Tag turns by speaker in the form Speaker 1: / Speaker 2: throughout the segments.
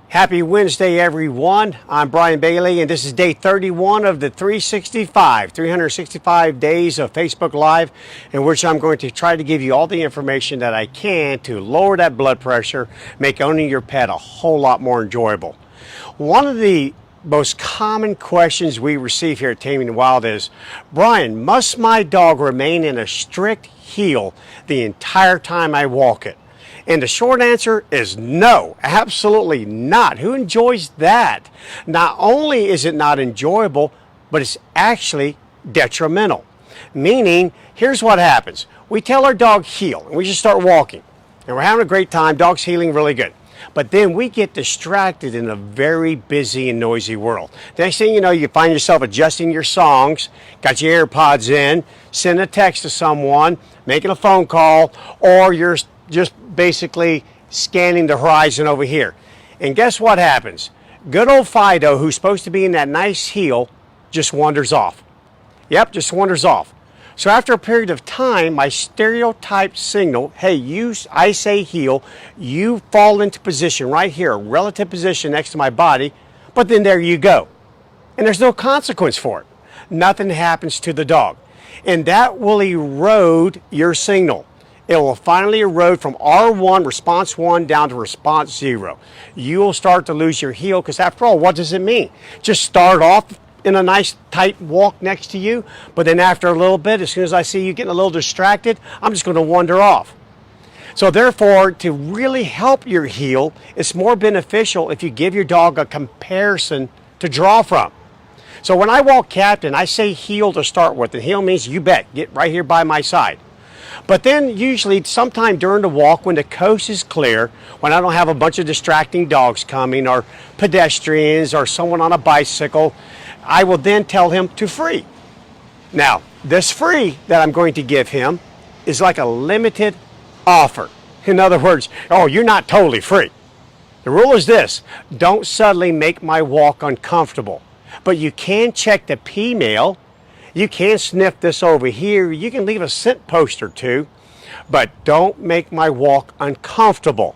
Speaker 1: Happy Wednesday, everyone. I'm Bryan Bailey, and this is day 31 of the 365 days of Facebook Live, in which I'm going to try to give you all the information that I can to lower that blood pressure, make owning your pet a whole lot more enjoyable. One of the most common questions we receive here at Taming the Wild is, Bryan, must my dog remain in a strict heel the entire time I walk it? And the short answer is no, absolutely not. Who enjoys that? Not only is it not enjoyable, but it's actually detrimental. Meaning, here's what happens. We tell our dog heel, and we just start walking. And we're having a great time, dog's healing really good. But then we get distracted in a very busy and noisy world. The next thing you know, you find yourself adjusting your songs, got your AirPods in, sending a text to someone, making a phone call, or you're just basically scanning the horizon over here. And guess what happens? Good old Fido, who's supposed to be in that nice heel, just wanders off. Yep, just wanders off. So after a period of time, my stereotype signal, hey, I say heel, you fall into position right here, a relative position next to my body, but then there you go. And there's no consequence for it. Nothing happens to the dog. And that will erode your signal. It will finally erode from R1, response 1, down to response 0. You will start to lose your heel, because after all, what does it mean? Just start off in a nice tight walk next to you, but then after a little bit, as soon as I see you getting a little distracted, I'm just going to wander off. So therefore, to really help your heel, it's more beneficial if you give your dog a comparison to draw from. So when I walk Captain, I say heel to start with, and heel means you bet, get right here by my side. But then usually sometime during the walk, when the coast is clear, when I don't have a bunch of distracting dogs coming, or pedestrians, or someone on a bicycle, I will then tell him to free. Now, this free that I'm going to give him is like a limited offer. In other words, oh, you're not totally free. The rule is this: don't suddenly make my walk uncomfortable. But you can check the P mail. You can sniff this over here. You can leave a scent post or two, but don't make my walk uncomfortable.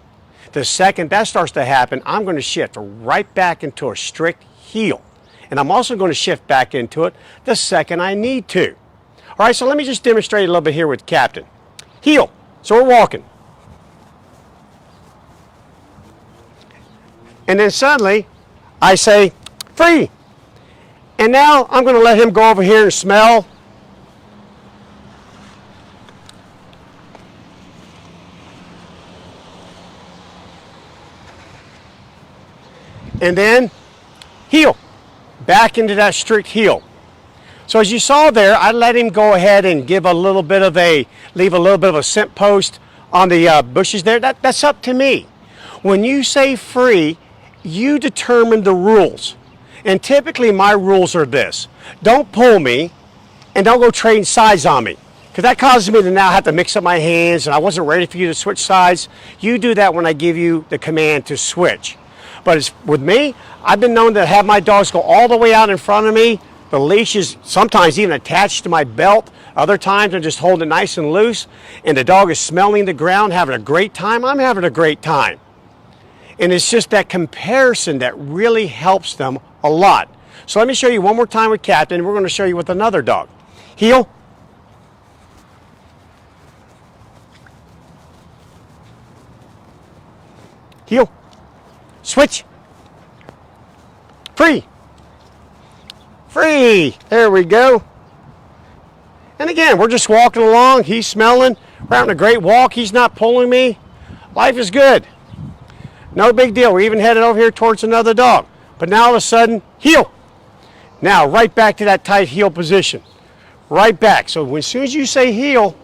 Speaker 1: The second that starts to happen, I'm going to shift right back into a strict heel. And I'm also going to shift back into it the second I need to. All right, so let me just demonstrate a little bit here with Captain. Heel. So we're walking. And then suddenly, I say, free. And now I'm going to let him go over here and smell. And then heel. Back into that strict heel. So as you saw there, I let him go ahead and leave a little bit of a scent post on the bushes there. That's up to me. When you say free, you determine the rules. And typically my rules are this: don't pull me, and don't go trading sides on me, because that causes me to now have to mix up my hands, and I wasn't ready for you to switch sides. You do that when I give you the command to switch. But with me, I've been known to have my dogs go all the way out in front of me. The leash is sometimes even attached to my belt. Other times I'm just holding it nice and loose, and the dog is smelling the ground, having a great time. I'm having a great time. And it's just that comparison that really helps them a lot. So let me show you one more time with Captain. We're going to show you with another dog. Heel. Heel. Switch. Free. Free. There we go. And again, we're just walking along. He's smelling. We're having a great walk. He's not pulling me. Life is good. No big deal. We're even headed over here towards another dog. But now all of a sudden, heel. Now right back to that tight heel position. Right back. So as soon as you say heel,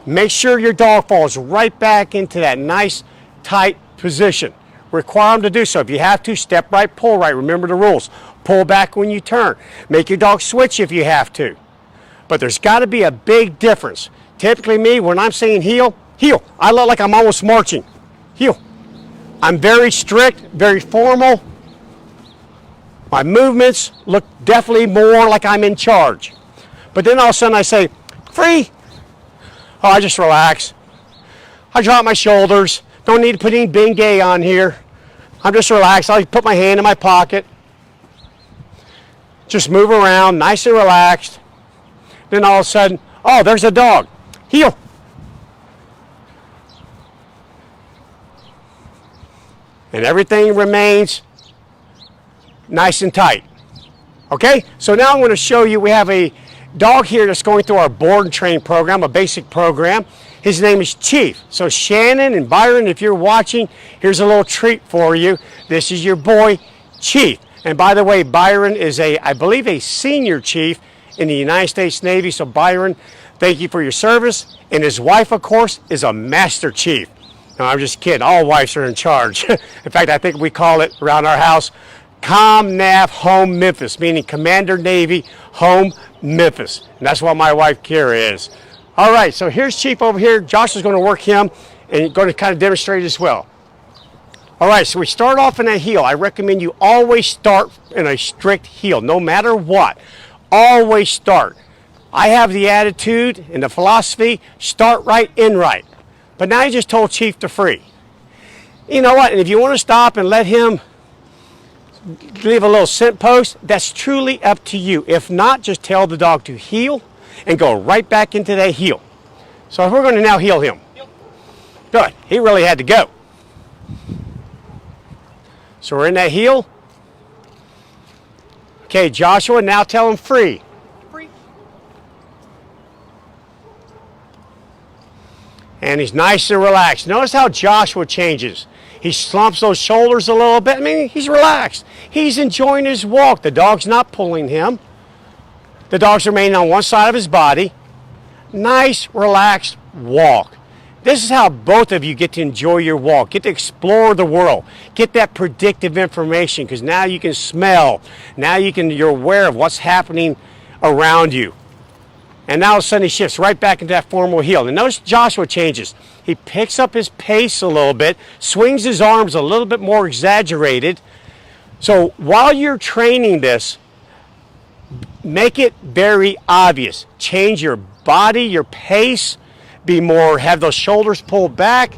Speaker 1: make sure your dog falls right back into that nice tight position. Require them to do so. If you have to, step right, pull right. Remember the rules. Pull back when you turn. Make your dog switch if you have to. But there's got to be a big difference. Typically me, when I'm saying heel, heel, I look like I'm almost marching. Heel. I'm very strict, very formal. My movements look definitely more like I'm in charge. But then all of a sudden I say, free. Oh, I just relax. I drop my shoulders. Don't need to put any Bengay on here. I'm just relaxed. I put my hand in my pocket. Just move around, nice and relaxed. Then all of a sudden, oh, there's a dog. Heel. And everything remains nice and tight. Okay, so now I'm going to show you, we have a dog here that's going through our board and train program, a basic program. His name is Chief. So Shannon and Byron, if you're watching, here's a little treat for you. This is your boy, Chief. And by the way, Byron is I believe a senior chief in the United States Navy. So Byron, thank you for your service. And his wife, of course, is a master chief. No, I'm just kidding. All wives are in charge. In fact, I think we call it around our house, ComNav Home Memphis, meaning Commander Navy Home Memphis. And that's what my wife Kira is. All right, so here's Chief over here. Josh is going to work him and going to kind of demonstrate as well. All right, so we start off in a heel. I recommend you always start in a strict heel, no matter what. Always start. I have the attitude and the philosophy, start right, end right. But now you just told Chief to free. You know what, and if you want to stop and let him leave a little scent post, that's truly up to you. If not, just tell the dog to heel and go right back into that heel. So we're going to now heel him. Good. He really had to go. So we're in that heel. Okay, Joshua, now tell him free.
Speaker 2: Free.
Speaker 1: And he's nice and relaxed. Notice how Joshua changes. He slumps those shoulders a little bit. I mean, he's relaxed. He's enjoying his walk. The dog's not pulling him. The dog's remaining on one side of his body. Nice, relaxed walk. This is how both of you get to enjoy your walk, get to explore the world, get that predictive information, because now you can smell. Now you're aware of what's happening around you. And now all of a sudden he shifts right back into that formal heel. And notice Joshua changes. He picks up his pace a little bit, swings his arms a little bit more exaggerated. So while you're training this, make it very obvious. Change your body, your pace, have those shoulders pulled back,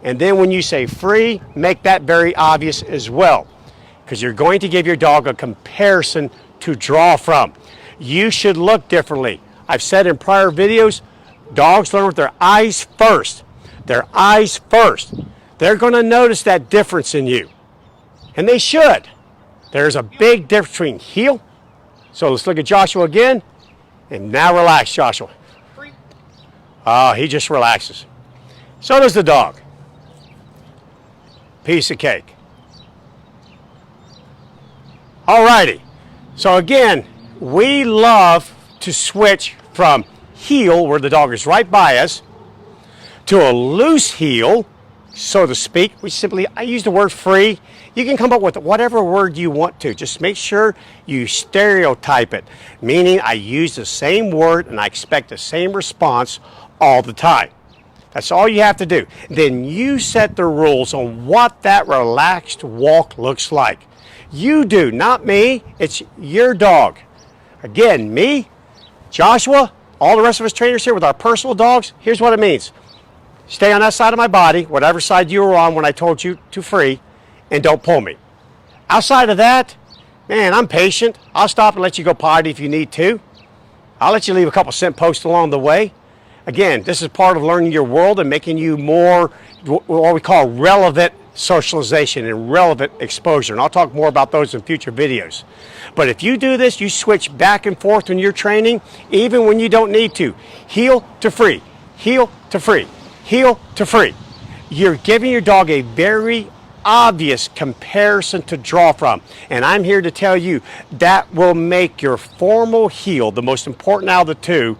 Speaker 1: and then when you say free, make that very obvious as well, because you're going to give your dog a comparison to draw from. You should look differently. I've said in prior videos, dogs learn with their eyes first. Their eyes first. They're going to notice that difference in you, and they should. There's a big difference between heel. So let's look at Joshua again, and now relax, Joshua. Oh, he just relaxes. So does the dog. Piece of cake. Alrighty. So again, we love to switch from heel, where the dog is right by us, to a loose heel, so to speak. I use the word free. You can come up with whatever word you want to. Just make sure you stereotype it, meaning I use the same word and I expect the same response all the time. That's all you have to do. Then you set the rules on what that relaxed walk looks like. You do, not me. It's your dog. Again, me, Joshua, all the rest of us trainers here with our personal dogs, here's what it means. Stay on that side of my body, whatever side you were on when I told you to free, and don't pull me. Outside of that, man, I'm patient. I'll stop and let you go potty if you need to. I'll let you leave a couple scent posts along the way. Again, this is part of learning your world and making you more what we call relevant socialization and relevant exposure. And I'll talk more about those in future videos. But if you do this, you switch back and forth when you're training, even when you don't need to. Heel to free, heel to free, heel to free. You're giving your dog a very obvious comparison to draw from. And I'm here to tell you that will make your formal heel, the most important out of the two,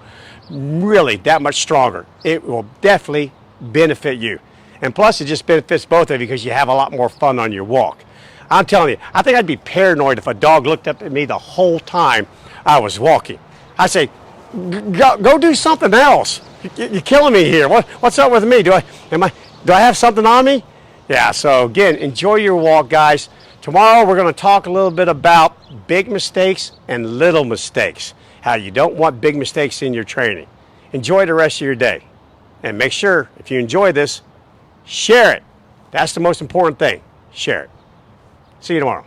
Speaker 1: really that much stronger. It will definitely benefit you. And plus, it just benefits both of you because you have a lot more fun on your walk. I'm telling you, I think I'd be paranoid if a dog looked up at me the whole time I was walking. I'd say, go do something else. You're killing me here. What's up with me? Do I have something on me? Yeah, so again, enjoy your walk, guys. Tomorrow, we're going to talk a little bit about big mistakes and little mistakes. How you don't want big mistakes in your training. Enjoy the rest of your day. And make sure, if you enjoy this, share it. That's the most important thing. Share it. See you tomorrow.